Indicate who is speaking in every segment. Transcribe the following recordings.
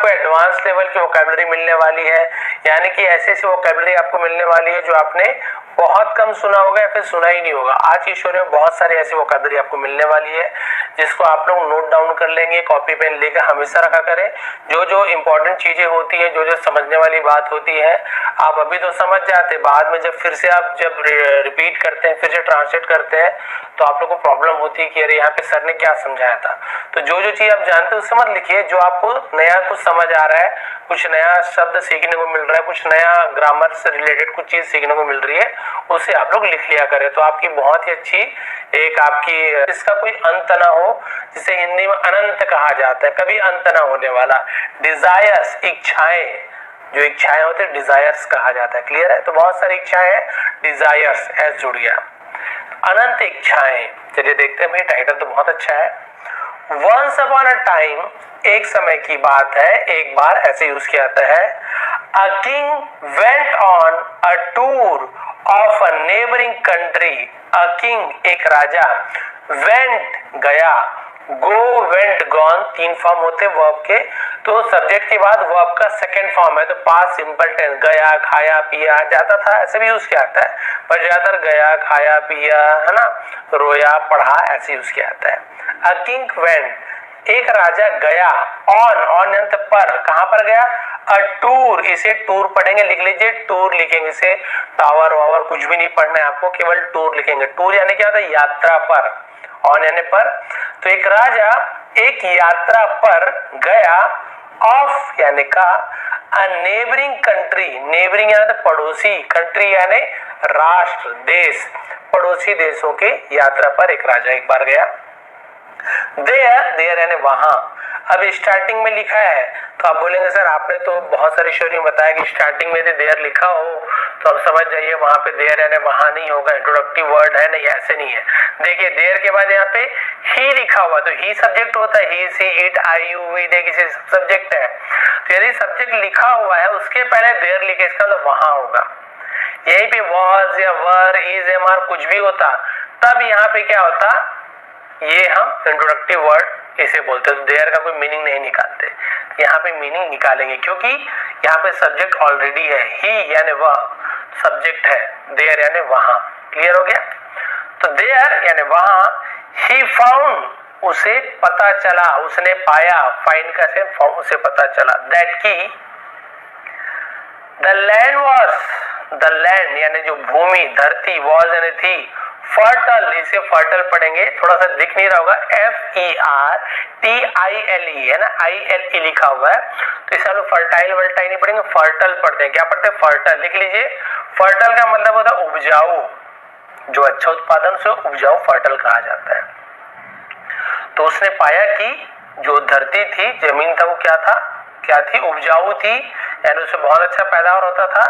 Speaker 1: आपको advance level की vocabulary मिलने वाली है, यानी कि ऐसी ऐसी वोकैबुलरी आपको मिलने वाली है जो आपने बहुत कम सुना होगा या फिर सुना ही नहीं होगा। आज की स्टोरी में बहुत सारी ऐसी वोकैबुलरी आपको मिलने वाली है जिसको आप लोग नोट डाउन कर लेंगे, कॉपी पेन लेकर हमेशा रखा करें। जो जो इंपॉर्टेंट चीजें होती है, जो जो समझने वाली बात होती है, आप अभी तो समझ जाते, बाद में जब फिर से आप जब रिपीट करते हैं, फिर से ट्रांसलेट करते हैं, तो आप लोग को प्रॉब्लम होती है कि अरे यहाँ पे सर ने क्या समझाया था। तो जो जो चीज आप जानते हो उससे मत लिखिए, जो आपको नया कुछ समझ आ रहा है, कुछ नया शब्द सीखने को मिल रहा है, कुछ नया ग्रामर से रिलेटेड कुछ चीज सीखने को मिल रही है, उसे आप लोग लिख लिया करें। तो आपकी बहुत ही अच्छी एक आपकी इसका कोई अंत ना हो, जिसे हिंदी में अनंत कहा जाता है, कभी अंत ना होने वाला। डिजायर्स, इच्छाएं, जो इच्छाएं होते हैं डिजायर्स कहा जाता है। क्लियर है? तो बहुत सारी इच्छाएं हैं, डिजायर्स एस जुड़ गया, अनंत इच्छाएं। चलिए देखते हैं भाई, टाइटल तो बहुत अच्छा है। वंस अपॉन अ टाइम, एक समय की बात है, एक बार ऐसे यूज किया जाता है। A king went on a tour of a neighbouring country. A king, एक राजा, वेंट गया, गो, वेंट, गॉन, तीन फॉर्म होते वर्ब के। तो सब्जेक्ट के बाद वर्ब का सेकंड फॉर्म है, तो पास्ट सिंपल टेंस, गया, खाया, पिया, जाता था, ऐसे भी यूज किया जाता है, पर ज्यादातर गया, खाया, पिया, है ना, रोया, पढ़ा, ऐसे यूज किया जाता है। अ किंग वेंट, एक राजा गया, ऑन अंत पर, कहां पर गया? अ टूर, इसे टूर पढ़ेंगे, लिख लीजिए, टूर लिखेंगे, इसे टावर वावर कुछ भी नहीं पढ़ना है आपको, केवल टूर लिखेंगे। टूर यानी क्या होता है? यात्रा पर, ऑन यानी पर। तो एक राजा एक यात्रा पर गया, ऑफ यानी का, अ नेबरिंग कंट्री, नेबरिंग यानी पड़ोसी, कंट्री यानी राष्ट्र, देश, पड़ोसी देशों के यात्रा पर एक राजा एक बार गया। देयर यानी वहां। अब स्टार्टिंग में लिखा है तो आप बोलेंगे सर आपने तो बहुत सारी स्टोरी में बताया कि स्टार्टिंग में देयर लिखा हो, तो अब समझ जाइए वहां पे देयर यानी वहां नहीं होगा, इंट्रोडक्टिव वर्ड है, नहीं ऐसे नहीं है। देखिए देयर के बाद यहाँ पे ही लिखा हुआ, तो ही सब्जेक्ट होता है, ही, सी, इट, आई, यू, वी, दे किसी सब्जेक्ट है। तो यदि सब्जेक्ट लिखा हुआ है उसके पहले देयर लिखे, इसका मतलब वहां होगा। यहीं पे वॉज या वर, इज, एम, आर कुछ भी होता, तब यहाँ पे क्या होता, ये हम इंट्रोडक्टिव वर्ड इसे बोलते हैं। तो देयर का कोई मीनिंग नहीं निकालते, यहाँ पे मीनिंग निकालेंगे, क्योंकि यहाँ पे सब्जेक्ट ऑलरेडी है, ही यानी वह सब्जेक्ट है, देयर यानी वहां। क्लियर हो गया? तो देयर यानी वहां, ही फाउंड, उसे पता चला, उसने पाया, फाइंड का से उसे पता चला, दैट की the land was, the land यानी जो भूमि, धरती, वॉज यानी थी, फर्टल, इसे फर्टल पढ़ेंगे, थोड़ा सा दिख नहीं रहा होगा, FERTILE है ना, ILE लिखा हुआ है, तो इसे लोग फर्टाइल वर्टाइल नहीं पढ़ेंगे, फर्टल पढ़ते हैं। क्या पढ़ते हैं? फर्टल, लिख लीजिए। फर्टल का मतलब होता है उपजाऊ, जो अच्छा उत्पादन से उपजाऊ फर्टल कहा जाता है। तो उसने पाया कि जो धरती थी, जमीन था, वो क्या था, क्या थी? उपजाऊ थी, यानी उससे बहुत अच्छा पैदावार होता था।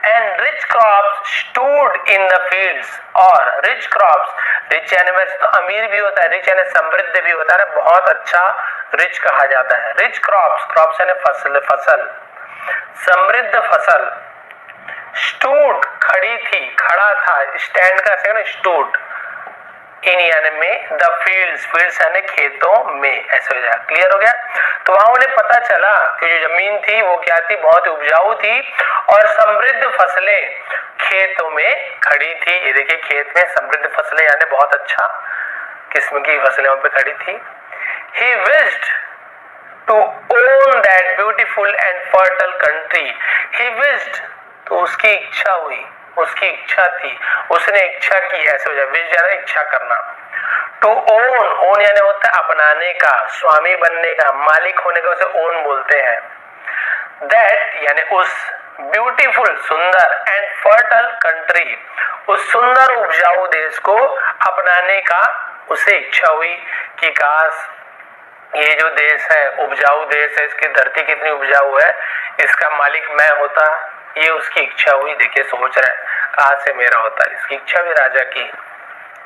Speaker 1: And rich crops stood in the fields, और रिच क्रॉप्स, रिच यानी वैसे तो अमीर भी होता है, रिच यानी समृद्ध भी होता है, बहुत अच्छा रिच कहा जाता है। रिच क्रॉप्स, क्रॉप्स यानी फसल, फसल, समृद्ध फसल। स्टूड खड़ी थी, खड़ा था, स्टैंड का सेकंड स्टूड, इन यानी में, द फील्ड्स, फील्ड्स यानी खेतों में, ऐसे हो जाए। क्लियर हो गया? तो वहां उन्हें पता चला कि जो जमीन थी वो क्या थी, बहुत उपजाऊ थी, और समृद्ध फसलें खेतों में खड़ी थी। ये देखिए खेत में समृद्ध फसलें यानी बहुत अच्छा किस्म की फसलें वहां पे खड़ी थी। He wished to own that beautiful and fertile country. He wished, तो उसकी इच्छा हुई, उसकी इच्छा थी, उसने इच्छा की, ऐसे हो जाए, विश यानी इच्छा करना। टू ओन, ओन यानी होता है अपनाने का, स्वामी बनने का, मालिक होने का, उसे ओन बोलते हैं। दैट यानी उस, ब्यूटीफुल सुंदर, एंड फर्टाइल कंट्री, उस सुंदर उपजाऊ देश को अपनाने का उसे इच्छा हुई कि काश ये जो देश है उपजाऊ देश है, इसकी धरती कितनी उपजाऊ है, इसका मालिक मैं होता, ये उसकी इच्छा हुई। देखिए सोच रहा है कहां से मेरा होता, इसकी इच्छा भी राजा की,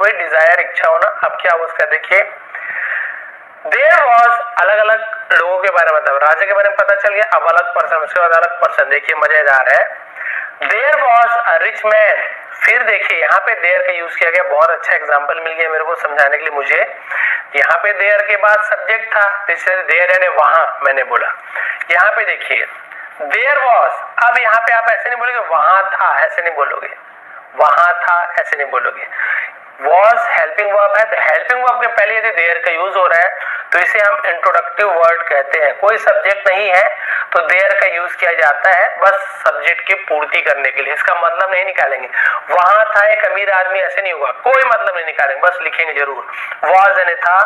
Speaker 1: वही डिजायर, इच्छा होना। अब क्या हुआ उसका देखिए, देयर वॉज, अलग अलग लोगों के बारे में, मतलब राजा के बारे में पता चल गया, अब अलग पर्सन, उसके बाद अलग पर्सन। देखिए मजेदार है। There was a rich man फिर देखिए यहाँ पे देयर का यूज किया गया, बहुत अच्छा एग्जांपल मिल गया मेरे को समझाने के लिए मुझे। यहाँ पे देयर के बाद सब्जेक्ट था, जैसे देयर यानी वहां, मैंने बोला। यहाँ पे देखिए देयर वॉज, अब यहाँ पे आप ऐसे नहीं बोलोगे वहां था, ऐसे नहीं बोलोगे, वहां था ऐसे नहीं बोलोगे। वॉज हेल्पिंग वर्ब है, तो हेल्पिंग वर्ब के पहले यदि देयर का यूज हो रहा है तो इसे हम इंट्रोडक्टिव वर्ड कहते हैं। कोई सब्जेक्ट नहीं है तो देयर का यूज किया जाता है बस सब्जेक्ट की पूर्ति करने के लिए। इसका मतलब नहीं निकालेंगे, वहां था एक अमीर आदमी, ऐसे नहीं होगा, कोई मतलब नहीं निकालेंगे, बस लिखेंगे जरूर। वॉज यानी था,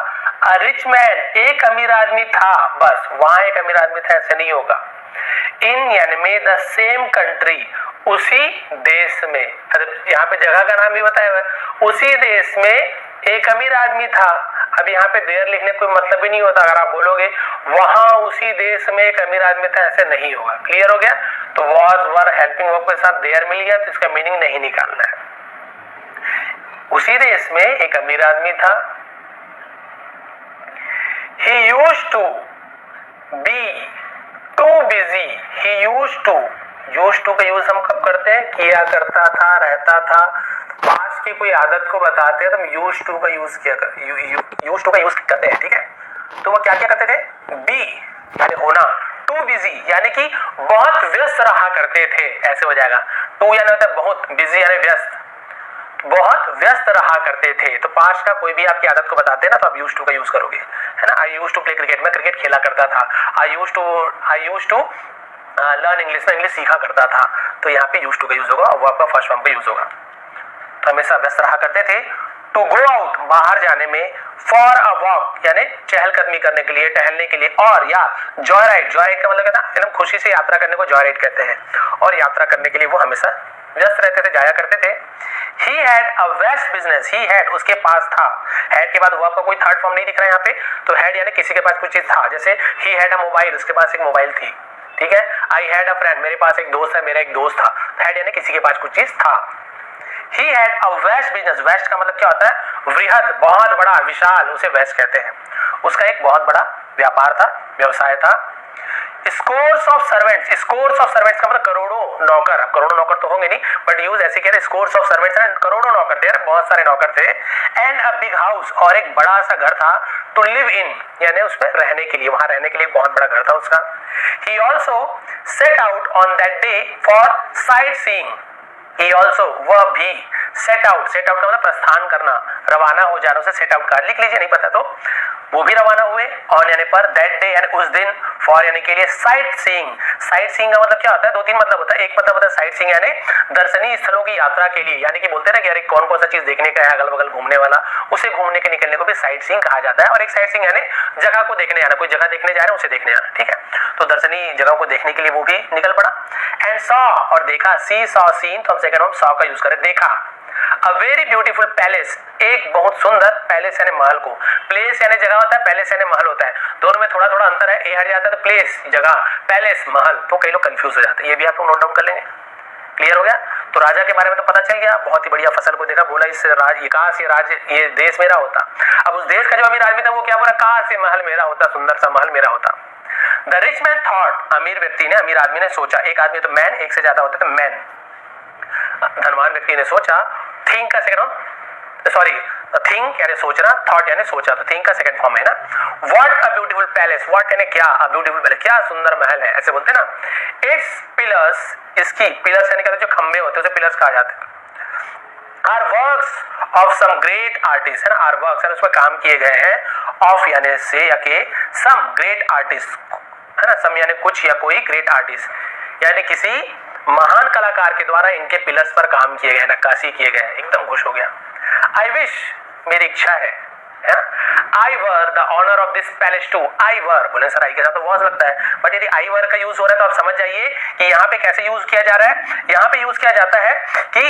Speaker 1: अ रिच मैन एक अमीर आदमी था, बस वहां एक अमीर आदमी था, ऐसे नहीं होगा। इन यानी में द सेम कंट्री, उसी देश में, यहाँ पे जगह का नाम भी बताया हुआ है, उसी देश में एक अमीर आदमी था। अब यहाँ पे देयर लिखने कोई मतलब ही नहीं होता, अगर आप बोलोगे वहां उसी देश में एक अमीर आदमी था, ऐसे नहीं होगा। क्लियर हो गया? तो वॉज वर हेल्पिंग वर्ब के साथ देयर मिल गया तो इसका मीनिंग नहीं निकालना है। उसी देश में एक अमीर आदमी था। He used to be too busy. He used to का यूज हम कब करते हैं? किया करता था, रहता था। पास्ट की कोई आदत को बताते हैं तो हम used to का यूज used to का यूज करते हैं, ठीक है? तो वो क्या क्या करते थे? बी यानी होना, टू बिजी यानी कि बहुत व्यस्त रहा करते थे, ऐसे हो जाएगा। टू यानी होता है बहुत, बिजी यानी व्यस्त, बहुत व्यस्त रहा करते थे। तो पास्ट का कोई भी आपकी आदत को बताते हैं ना तो आप यूज्ड टू का यूज करोगे, है ना। I used to play cricket, मैं क्रिकेट खेला करता था। I used to learn English, में इंग्लिश सीखा करता था। तो यहाँ पे यूज्ड टू का यूज होगा और वो आपका फर्स्ट फॉर्म पे यूज होगा। तो हमेशा व्यस्त रहा करते थे। टू गो आउट बाहर जाने में, फॉर अ वॉक यानी चहलकदमी करने के लिए, टहलने के लिए, और या जॉय राइड, जॉय राइड का मतलब क्या था? एकदम खुशी से यात्रा करने को जॉय राइड कहते हैं। और यात्रा करने के लिए वो हमेशा व्यस्त रहते थे, जाया करते थे। He had a vast business. He had उसके पास था। had के बाद हुआ आपका कोई थर्ड फॉर्म नहीं दिख रहा है यहाँ पे, तो had यानी किसी के पास कुछ चीज था। जैसे he had a mobile, उसके पास एक मोबाइल थी, ठीक है। I had a friend, मेरे पास एक दोस्त है, मेरा एक दोस्त था। had यानी किसी के पास कुछ चीज था। He had a vast business. vast का मतलब क्या होता है? वृहद, बहुत बड़ा, विशाल, उसे vast कहते हैं। उसका एक बहुत बड़ा व्यापार था, व्यवसाय था। Scores of servants, scores of servants का मतलब करोड़ों नौकर। अब करोड़ों नौकर तो होंगे नहीं, बट यूज ऐसे कह रहे स्कोर्स ऑफ सर्वेंट्स है, करोड़ों नौकर थे, बहुत सारे नौकर थे। एंड अ बिग हाउस, और एक बड़ा सा घर था। टू लिव इन यानी उसमें रहने के लिए, वहां रहने के लिए बहुत बड़ा घर था उसका। He also set out on that day for sight seeing. He also, वह भी, सेट आउट, सेट आउट का मतलब प्रस्थान करना, रवाना हो जाना, उसे सेट आउट कर लिख लीजिए, नहीं पता तो। वो भी रवाना हुए, ऑन यानी पर, दैट डे यानी उस दिन, फॉर यानी के लिए, साइट सीइंग। साइट सीइंग का मतलब क्या होता है? दो तीन मतलब होता है। एक मतलब होता है साइट सीइंग यानी दर्शनीय स्थलों की यात्रा के लिए, यानी कि बोलते हैं ना कि यार कौन कौन सा चीज देखने का है अगल बगल घूमने वाला, उसे घूमने के निकलने को भी साइट सीइंग कहा जाता है। और एक साइट सीइंग यानी जगह को देखने जाना, कोई जगह देखने जा रहे हैं उसे देखने जाना, ठीक है। तो दर्शनीय जगह को देखने के लिए वो भी निकल पड़ा। एंड सॉ, और देखा, सी सॉ सीन, तो हम सेकंड फॉर्म सॉ का यूज करें, देखा। अ वेरी ब्यूटीफुल पैलेस, एक बहुत सुंदर, पैलेस यानी महल को, प्लेस यानी जगह होता है, पैलेस यानी महल होता है, दोनों में थोड़ा थोड़ा अंतर है। ए हट जाता है तो प्लेस जगह, पैलेस महल, तो कई लोग कंफ्यूज हो जाते हैं। ये भी आप लोग नोट डाउन कर लेंगे। क्लियर हो गया? तो राजा के बारे में तो पता चल गया, बहुत ही बढ़िया फसल को देखा, बोला इस काश ये राज्य, ये देश मेरा होता। अब उस देश का जो अमीर आदमी था वो क्या बोला? काश ये महल मेरा होता, सुंदर सा महल मेरा होता। द रिच मैन थॉट, अमीर व्यक्ति ने, अमीर आदमी ने सोचा, एक आदमी तो मैन, एक से ज्यादा होते तो मैन। धनवान व्यक्ति ने सोचा, थिंक का सेकंड, सॉरी, थिंक यानी सोचना, थॉट यानी सोचा, तो थिंक का सेकंड फॉर्म है ना। What a beautiful palace, what यानी क्या, अ ब्यूटीफुल पैलेस, क्या सुंदर महल है, ऐसे बोलते हैं ना। इट्स पिलर्स, इसकी पिलर्स यानी जो खंबे होते हैं उसे पिलर्स कहा जाता है। Are works of some great artist, है ना। आर वर्क्स यानी उसमें काम किए गए हैं, ऑफ यानी से या के, सम ग्रेट आर्टिस्ट, है ना। सम यानी कुछ या कोई, ग्रेट आर्टिस्ट यानी किसी महान कलाकार के द्वारा इनके पिलर्स पर काम किए गए, नक्काशी किए गए। एकदम खुश हो गया। आई विश, मेरी इच्छा है, I were the owner of this palace too, I were, बोले सर आई के साथ तो बहुत लगता है, बट यदि आई वर का यूज हो रहा है तो आप समझ जाइए कि यहाँ पे कैसे यूज किया जा रहा है। यहाँ पे यूज किया जाता है कि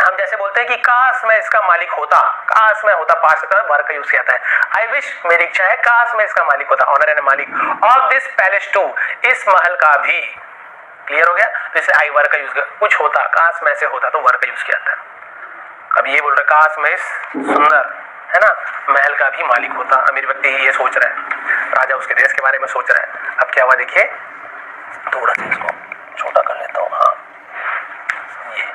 Speaker 1: हम जैसे बोलते हैं कि काश मैं इसका मालिक होता, काश मैं होता, पास्ट का वर्ब का यूज किया जाता है। आई विश, मेरी इच्छा है, काश मैं इसका मालिक होता, ऑनर यानी मालिक, ऑफ दिस पैलेस टू, इस महल का भी। क्लियर हो गया? तो इसे आई वर्ब का यूज किया, कुछ होता, काश मैं से होता, तो वर्ब का यूज किया जाता है। अब ये बोल रहा है काश मैं इस सुंदर, है ना, महल का भी मालिक होता। अमीर व्यक्ति ये सोच रहा है, राजा उसके देश के बारे में सोच रहा है। अब क्या हुआ देखिए, थोड़ा सा इसको छोटा कर लेता हूँ, हाँ, ये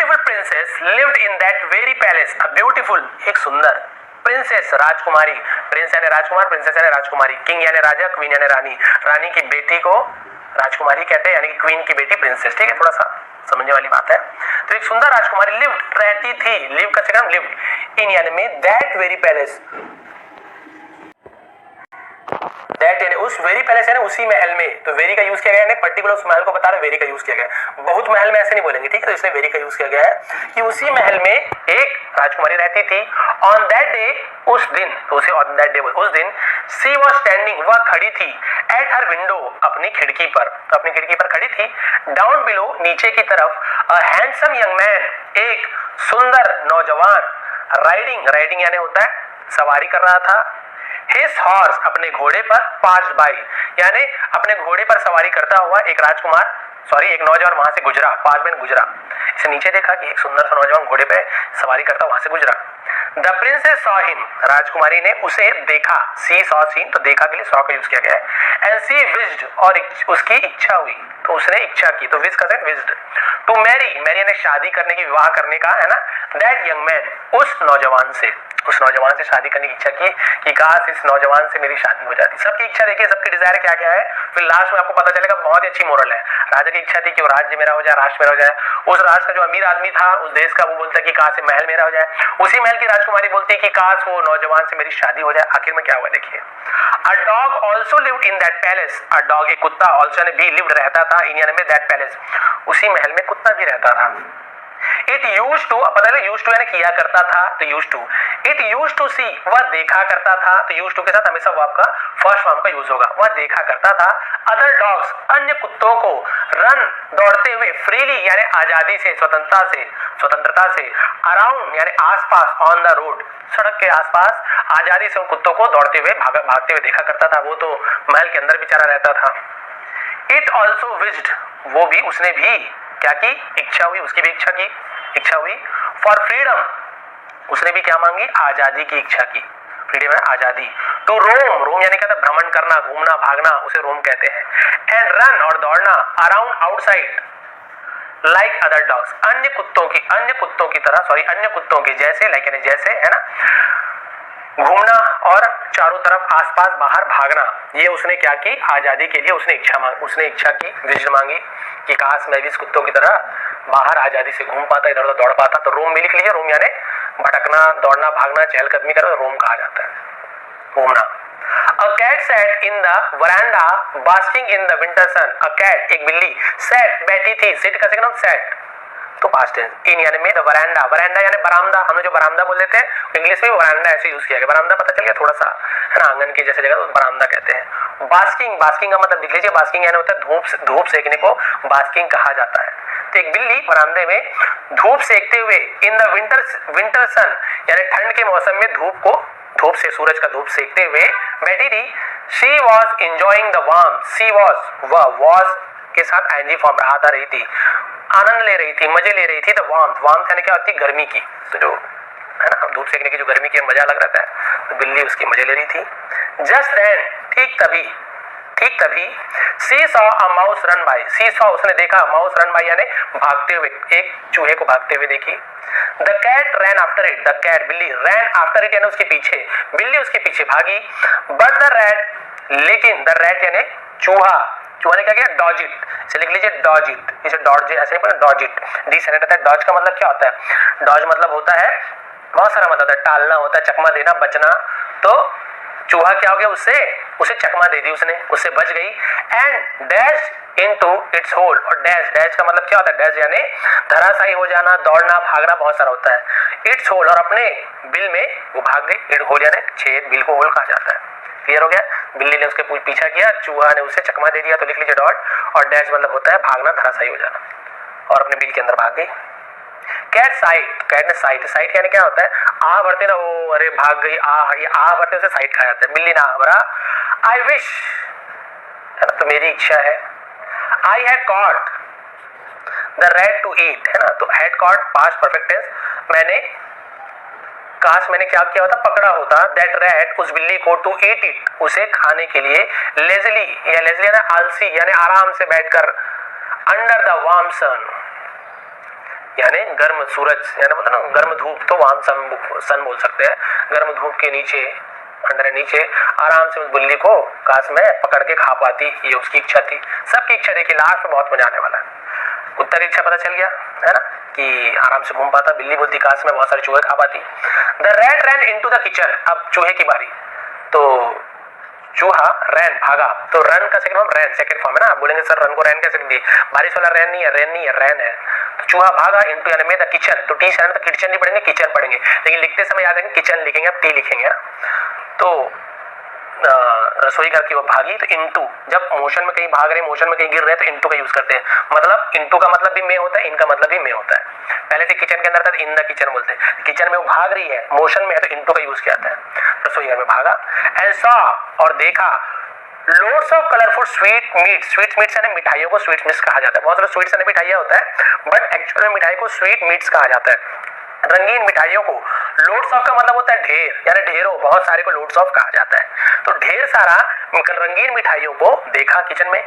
Speaker 1: beautiful princess lived in that very palace. A beautiful, एक सुंदर प्रिंसेस, राजकुमारी, प्रिंस यानी राजकुमार, प्रिंसेस यानी राजकुमारी, किंग यानी राजा, क्वीन यानी रानी, रानी की बेटी को राजकुमारी कहते हैं, यानी कि क्वीन की बेटी प्रिंसेस। ठीक है, थोड़ा सा समझने वाली बात है। तो एक सुंदर राजकुमारी लिव्ड, रहती थी, लिव का सेकंड लिव्ड, इन यानी में दैट वेरी पैलेस, दैट यानी उस वेरी पैलेस यानी उसी महल में। तो वेरी का यूज किया गया है, पर्टिकुलर उस महल को बता रहे, वेरी का यूज किया गया है। बहुत महल में ऐसे नहीं बोलेंगे, ठीक है, तो इसलिए वेरी का यूज किया गया है कि उसी महल में एक राजकुमारी रहती थी। ऑन दैट डे, उस दिन, तो उसे ऑन दैट डे, उस दिन, सी वॉज स्टैंडिंग, वह खड़ी थी, एट हर विंडो, अपनी खिड़की पर, तो अपनी खिड़की पर खड़ी थी, डाउन बिलो, नीचे की तरफ, अ हैंडसम यंग मैन, एक सुंदर नौजवान, राइडिंग, राइडिंग यानी होता है सवारी कर रहा था, हिज हॉर्स, अपने घोड़े पर, पास्ड बाय, यानी अपने घोड़े पर सवारी करता हुआ एक राजकुमार, सॉरी एक नौजवान वहां से गुजरा, पास में गुजरा। इसे नीचे देखा कि एक सुंदर सा नौजवान घोड़े पे सवारी करता वहां से गुजरा। द प्रिंसेस सॉ हिम, राजकुमारी ने उसे देखा, सी सॉ सीन, तो देखा के लिए सॉ का यूज किया गया है। एंड सी विज्ड, और उसकी इच्छा हुई, तो उसने इच्छा की, तो विज का सेंस विज्ड। टू मैरी, मैरी यानी शादी करने की, विवाह करने का, है ना, दैट यंग मैन, उस नौजवान से, उस नौजवान से शादी करने की इच्छा की कि काश इस नौजवान से मेरी शादी हो जाती। सबकी इच्छा देखिए, सबकी डिजायर क्या क्या है, फिर लास्ट में आपको पता चलेगा। बहुत ही अच्छी मोरल है। राजा की इच्छा थी कि वो राज्य मेरा हो जाए, राष्ट्र मेरा हो जाए। उस राष्ट्र का जो अमीर आदमी था उस देश का, वो बोलता है कि काश महल मेरा हो जाए। उसी महल की राजकुमारी बोलती है कि काश वो नौजवान से मेरी शादी हो जाए। आखिर में क्या हुआ देखिए। A dog also lived in that palace, a dog, एक कुत्ता, ऑल्सो ने भी, लिव्ड रहता था, इन यानी में दैट पैलेस, उसी महल में कुत्ता भी रहता था। इट यूज टू, पता है यूज टू यानी किया करता था, तो used to. It used to see, वह देखा करता था, तो यूज टू के साथ हमेशा वो आपका फर्स्ट फॉर्म का यूज होगा, वह देखा करता था। अदर डॉग्स, अन्य कुत्तों को, रन, दौड़ते हुए, फ्रीली यानी आजादी से, स्वतंत्रता से, अराउंड यानी आसपास, ऑन द रोड, सड़क के आसपास, आजादी से उन कुत्तों को दौड़ते हुए, भागते हुए देखा करता था। वो तो महल के अंदर बेचारा रहता था। इट ऑल्सो विज्ड, वो भी, उसने भी क्या की, इच्छा हुई, उसकी भी इच्छा हुई। फॉर फ्रीडम, उसने भी क्या मांगी, आजादी की इच्छा की। फ्रीडम है आजादी। टू रोम, रोम यानी क्या था, भ्रमण करना, घूमना, भागना, उसे रोम कहते हैं। एंड रन, और दौड़ना, around, outside, like other dogs, अन्य कुत्तों की तरह, सॉरी अन्य कुत्तों के जैसे, लाइक यानी जैसे, है ना, घूमना और चारों तरफ आसपास बाहर भागना। ये उसने क्या की, आजादी के लिए उसने इच्छा की, विजन मांगी कि काश मैं भी इस कुत्तों की तरह बाहर आजादी से घूम पाता, इधर उधर दौड़ पाता। तो रोम भी लिख लीजिए, रोम यानी भटकना, दौड़ना, भागना, चहलकदमी करना, रोम कहा जाता है, घूमना। A cat sat in the veranda basking in the winter sun. A cat, एक बिल्ली, sat, बैठी थी, sit का सेकंड sat, तो पास्ट टेंस, इन यानी में, द वरांडा, वरांडा यानी बरामदा, हम जो बरामदा बोल देते हैं इंग्लिश में वरांडा ऐसे यूज किया गया। बरामदा पता चल गया थोड़ा सा, है ना, आंगन के जैसे जगह, तो बरामदा कहते हैं। बास्किंग, बास्किंग का मतलब देख लीजिए, बास्किंग यानी होता है धूप सेकने को बास्किंग कहा जाता है। तो एक बिल्ली बरामदे में धूप सेकते हुए, इन द विंटर सन यानी ठंड के मौसम में धूप से, सूरज का धूप सेकते हुए बैठी थी। She was enjoying the warmth, she was, वह वॉज के साथ आईएनजी फॉर्म रहा था, रही थी, आनंद ले रही थी, मजे ले रही थी। द वार्मथ यानी क्या होती है, गर्मी की, तो जो है ना धूप सेकने की जो गर्मी की मजा लग रहा था, तो बिल्ली उसकी मजे ले रही थी। जस्ट देन, ठीक तभी, she saw a mouse run by, she saw, उसने देखा, माउस रन बाय यानी भागते हुए, एक चूहे को भागते हुए देखी। The cat ran after it, the cat, बिल्ली, रैन आफ्टर इट यानी उसके पीछे, बिल्ली उसके पीछे भागी। बट द रैट, लेकिन, द रैट यानी चूहा ने क्या किया, डॉज इट, इसे लिख लीजिए डॉज इट, इसे डॉज ऐसे नहीं, डॉज इट, डी सेलेक्ट होता है। डॉज का मतलब क्या होता है, डॉज मतलब होता है बहुत सारा मतलब होता है, टालना होता है, चकमा देना, बचना। तो चूहा क्या हो गया, उसे चकमा दे दी, उससे बच गई। And dash into its hole, और डैश का मतलब क्या होता है, डैश यानी धराशायी हो जाना, दौड़ना, भागना, बहुत सारा होता है। इट्स होल, और अपने बिल में वो भाग गई। इट होल यानी छेद, बिल को होल कहा जाता है। क्लियर हो गया, बिल्ली ने उसके पीछा किया, चूहा ने उसे चकमा दे दिया, तो लिख लीजिए डॉट। और डैश मतलब होता है भागना, धराशायी हो जाना, और अपने बिल के अंदर भाग गई। कैट साइट, कैट ने साइट यानी क्या होता है, आ भरते ना, वो अरे भाग गई, ये आ भरते उसे साइट कहा जाता है। बिल्ली ना भरा, आई विश, है ना, तो मेरी इच्छा है। I had caught the rat to eat, है ना, तो had caught past perfect tense, मैंने क्या किया होता, पकड़ा होता, दैट रैट, उस बिल्ली को, टू ईट इट, उसे खाने के लिए, लेजली यानी आलसी यानी आराम से बैठकर, अंडर द वार्म सन, यानी गर्म सूरज, यानी मतलब ना गर्म धूप, तो वहां सन बोल सकते हैं। गर्म धूप के नीचे, अंडर नीचे आराम से उस बिल्ली को काश में पकड़ के खा पाती, ये उसकी इच्छा थी। सबकी इच्छा थी कि लास्ट में बहुत मजा आने वाला है। कुत्ता की इच्छा पता चल गया है ना कि आराम से घूम पाता, बिल्ली बोलती काश में बहुत सारे चूहे खा पाती। The rat ran into the kitchen, अब चूहे की बारी। तो चूहा रैन भागा, तो रन का सेकंड फॉर्म रैन, सेकंड फॉर्म है ना। आप बोलेंगे सर रन को रैन कैसे लिख दिए, बारिश वाला रैन नहीं है, रैन नहीं है, रैन है। तो चूहा भागा इनटू यानी में द किचन, तो टी से तो किचन नहीं पढ़ेंगे, किचन पढ़ेंगे, लेकिन लिखते समय याद रखेंगे किचन लिखेंगे, अब टी लिखेंगे। तो रसोई घर की वो भागी, तो इनटू, जब मोशन में कहीं भाग रहे, मोशन में कहीं गिर रहे, तो इनटू का यूज करते हैं। मतलब इनटू का मतलब भी में होता है, इनका मतलब भी में होता है। पहले से किचन के अंदर था, इन द किचन बोलते हैं। किचन में वो भाग रही है, मोशन में है, तो इनटू का यूज किया जाता है। रसोई घर में भागा, एंड सॉ, और देखा, loads of colourful sweet meat, sweet meats यानी मिठाइयों को स्वीट मीट्स कहा जाता है। बहुत सारे स्वीट्स यानी मिठाइयां होता है, बट एक्चुअल में मिठाई को स्वीट मीट्स कहा जाता है। रंगीन मिठाइयों को, लोड्स ऑफ का मतलब होता है ढेर, यानी ढेरों, बहुत सारे को लोड्स ऑफ कहा जाता है। तो ढेर सारा रंगीन मिठाइयों को देखा किचन में।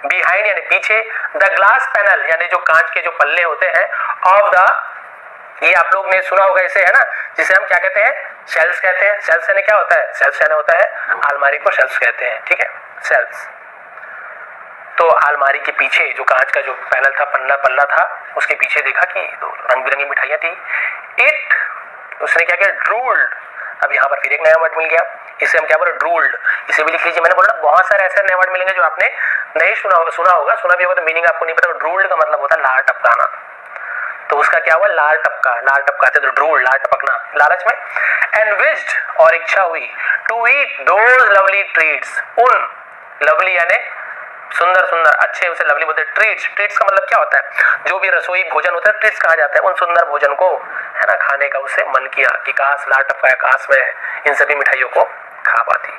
Speaker 1: बिहाइंड यानी पीछे, द ग्लास पैनल यानी जो कांच के जो पल्ले होते हैं, ऑफ द, ये आप लोग ने सुना होगा इसे, है ना, जिसे हम क्या कहते हैं, शेल्फ्स कहते हैं। शेल्फ्स यानी क्या होता है, शेल्फ्स यानी होता है अलमारी को शेल्फ्स कहते हैं, ठीक है, शेल्फ्स। तो अलमारी के पीछे जो कांच का जो पैनल था, पल्ला था, उसके पीछे देखा कि रंग बिरंगी मिठाइयां थी। इट, उसने क्या किया, ड्रूल्ड, अब यहाँ पर फिर एक नया वर्ड मिल गया, इसे हम क्या बोले, ड्रूल्ड। इसे भी लिख लीजिए, मैंने बोला बहुत सारे ऐसे नए वर्ड मिलेंगे जो आपने नहीं सुना होगा, सुना भी होगा तो मीनिंग आपको नहीं पता। ड्रूल्ड का मतलब होता है लार टपकाना, तो उसका क्या हुआ, लार टपकाते, तो ड्रूल्ड, लार टपकना, लालच में। एंड विश्ड, और इच्छा हुई, to eat those lovely treats, उन लवली यानी सुंदर सुंदर, अच्छे, उसे लवली बोलते हैं। ट्रीट्स, ट्रीट्स का मतलब क्या होता है, जो भी रसोई भोजन होता है ट्रीट्स कहा जाता है। उन सुंदर भोजन को, है ना, खाने का उसे मन किया कि काश लार टपकाया, काश में इन सभी मिठाइयों को खा पाती।